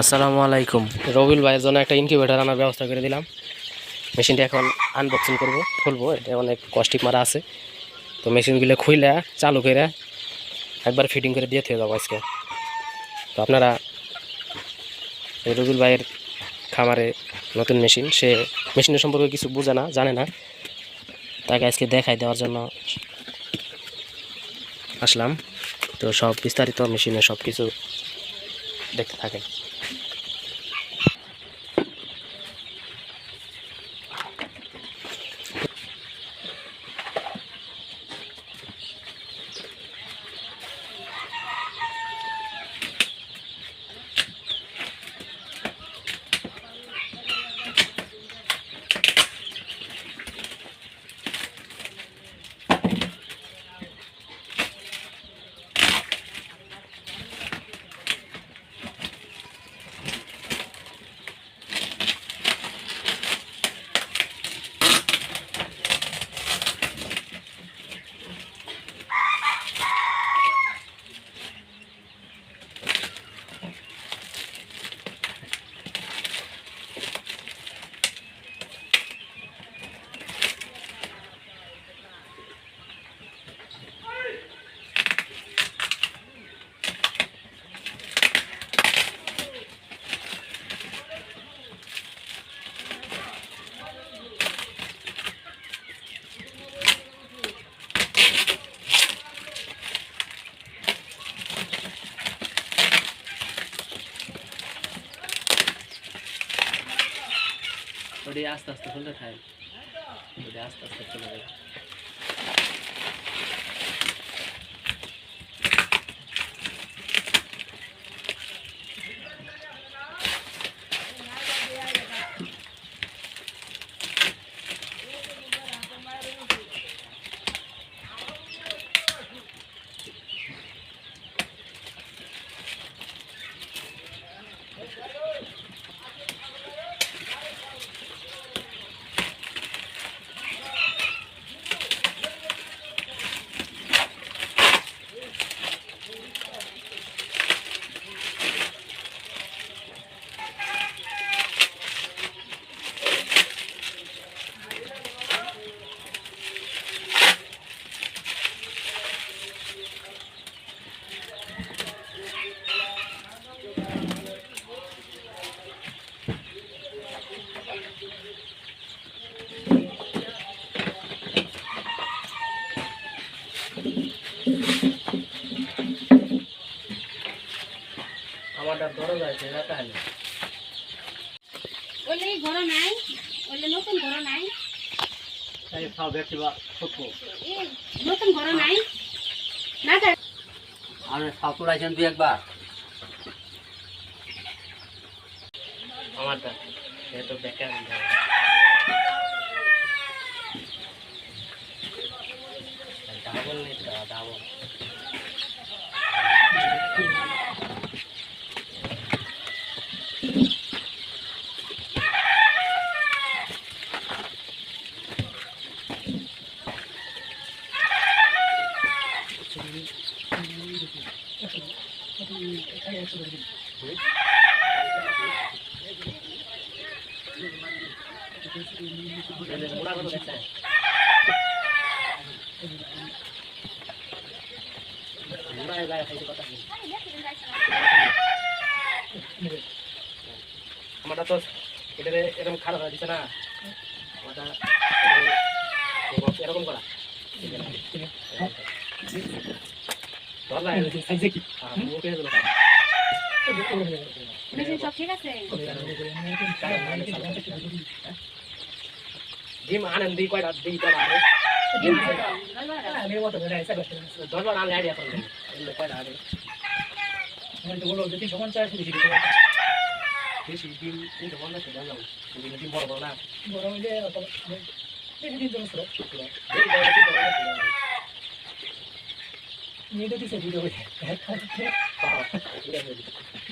আসসালামু আলাইকুম। রবিউল ভাইয়ের জন্য একটা ইনকিউবেটর আনার ব্যবস্থা করে দিলাম। মেশিনটা এখন আনবক্সিং খুলবো। এটা অনেক কস্টিক মারা আছে, তো মেশিনগুলো খুইলে চালু করে একবার ফিটিং করে দিয়ে যাবো আজকে। তো আপনারা এই রবিউল ভাইয়ের খামারে নতুন মেশিন, সে মেশিনের সম্পর্কে কিছু জানে না, তাকে আজকে দেখাই দেওয়ার জন্য আসলাম। তো সব বিস্তারিত মেশিনে সব কিছু দেখতে থাকেন। ওটা আস্তে আস্তে খুলতে থাকে, ওটা আস্তে আস্তে চলে যাবে। আমারটা দরজা আছে না, তাহলে ওলে ঘর নাই, ওলে নতুন ঘর নাই, তাই সব ব্যক্তি বা ছোট এ নতুন ঘর নাই না তা আমি সব তুলাইছেন দুই একবার। আমারটা এত বেকার ডাবল নেই, ডাবল মোড়া কত দেখছে মোড়া গায়ে খাইতে কথা নেই। আমারটা তো এটা এরকম খারাপ হয়ে দিচ্ছে না, আমারটা এরকম করা সব ঠিক আছে। ডিম আনেন দিই কয়টা দিই কয়টা ধরবার আনলে আইডিয়া করবেন কয়টা আগে বেশি ডিম কিন্তু বন্ধ আছে জানলাম ডিম বড় বড় না বড় হইলে ডিম জমা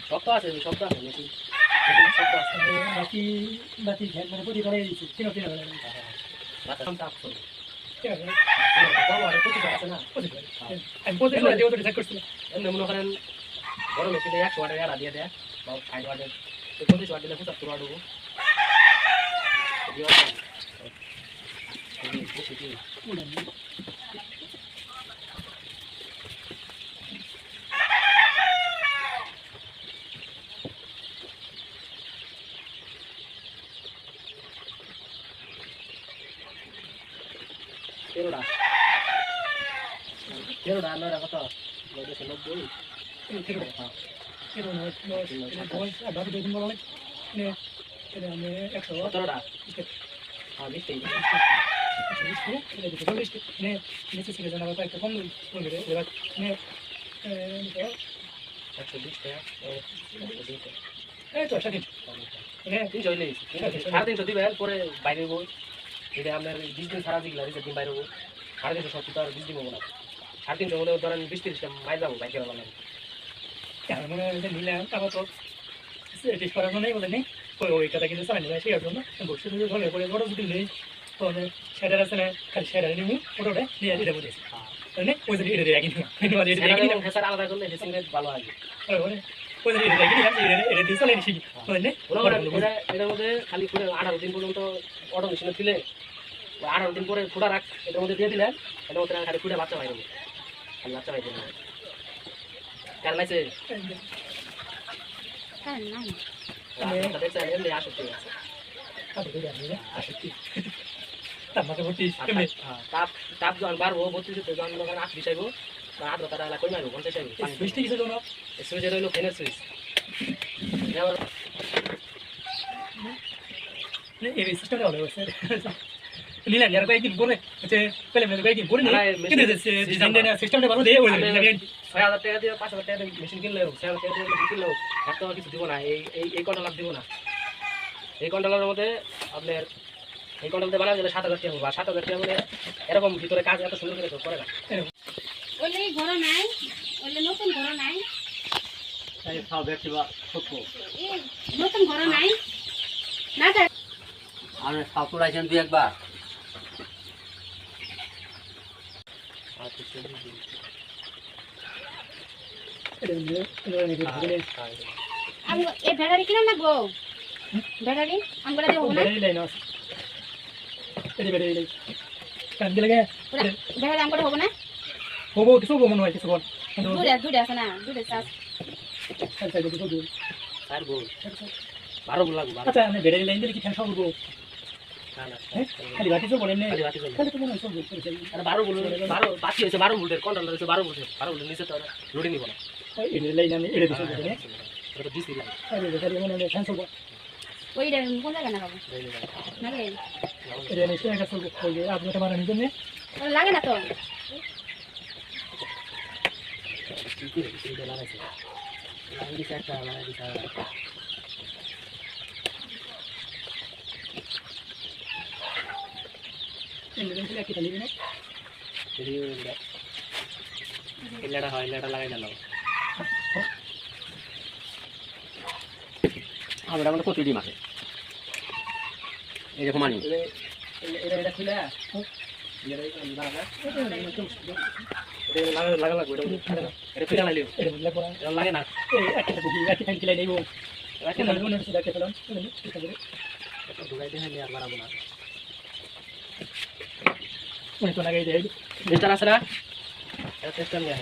শক্ত আছে শক্ত আছে বাকি বাকি মানে প্রতি করে দিচ্ছি কেন কেন মনে করেন বড় মেশিনে 100 টাকা দিয়ে দেয় বাউ 60 ওয়াটের 35 ওয়াট দিলে 75 ওয়াট হবো তেরোটা নয়টা কত 90 সতেরোটা হ্যাঁ 20 120 টাকা 350 দিবেন পরে বাইরে হবো এটা আপনার 20 দিন সারা দিগলা দিন বাইরে হবো 350 সব তো আর 20 দিন হবো না 350 হলে ধরেন 20-30টা মাইল যাবো বাইকে বানাবো ওই কথা কিন্তু চালাই নিয়ে শেখার জন্য বসে ধরে পরে বড় যদি নেই তাহলে সেটার আছে না খালি সেটার নিবি ওটা নিয়ে দিতে বলেছি ওই যে এটা রাখি হেসার আলাদা করলে হেসিং রেট ভালো আসবে ওই যে এটা রাখি এটা দিয়ে চালাই শিখি এটার মধ্যে খালি ফুটে 18 দিন পর্যন্ত অটো মেশিনে দিলে 18 দিন পরে ফুটা রাখ এটার মধ্যে দিয়ে দিলেন এটার মধ্যে খালি ফুটে বাচ্চা বাইরে খালি বাচ্চা বাইরে কারণ আছে হ্যাঁ নাই দেখছেন এমনি আসতে তাপ তাপ যখন বাড়বো 32 যখন 8 আইব বা 8 টাকা কই মারবো 50 আইব বৃষ্টি কিছু জন্য সুইচ হইলো ফ্যানের সুইচ এই সিস্টেমটা ভালো আছে নিলাম যারা কয়েকদিন করে হচ্ছে পেলে কয়েকদিন করে নিলাম কিন্তু ডিজাইন দেওয়ার সিস্টেমটা ভালো দিয়ে ওই 6000 টাকা দিয়ে 5000 টাকা দিয়ে মেশিন কিনলেও 6000 টাকা দিয়ে কিনলেও এত কিছু দিব না এই কন্ট্রোলার দিব না এই কন্ট্রোলারের মধ্যে আপনার এই কন্ট্রোলতে বানানো গেলে 7000 টাকা বা 7000 টাকা মানে এরকম ভিতরে কাজ এত সুন্দর করে করে না ওলে ঘর নাই ওলে নতুন ঘর নাই এই খাও দেখছি বা ছোট এই নতুন ঘর নাই না আমি সাপুর আইছেন দুই একবার আমি এই ব্যাটারি কিনা না গো ব্যাটারি আমরা দেব না ব্যাটারি আমরা হবে না হবো কিছু মনে হয় কিছু দুধে আছে না দুধে চাষ আর বল 12 বল লাগবে আচ্ছা আমি বেড়ে লাইন দিলে কি ফ্যান সব করবো খালি বাকি সব বলেন খালি বাতি খালি তো মনে হয় সব আর 12 বল 12 বাকি হইছে 12 ভোল্টের কন্ট্রোলার হইছে 12 ভোল্টের নিচে তো লোডিং নিব না এটা লাইন আমি এটা দিছি এটা তো ডিসি লাইন আরে বেটারি মনে হয় ফ্যান সব ওইটা কোন জায়গা না বাবু না রে এটা নিশ্চয়ই একটা সব করবে আপনি তো মারার জন্য লাগে না তো কি এটা লাগাইছে লাগাইছে একটা লাগাইছে এটা কি খালি না ইলাটা হয় ইলাটা লাগাই দিলাম আমরা মানে কত ডিম আছে এই দেখো মানি এটা খুলে লাগা লাগবে এটা ফিরা লাইলিও এটা লাগে না এই একটা বুকি একটা ফ্যান কিলাই নেব রাখে না না মনে হচ্ছে দেখতে পেলাম ঢুকাইতে হলে আর মারাবো না মনে তো লাগাই দেয় মিস্টার আছে না এটা টেস্ট নিয়ে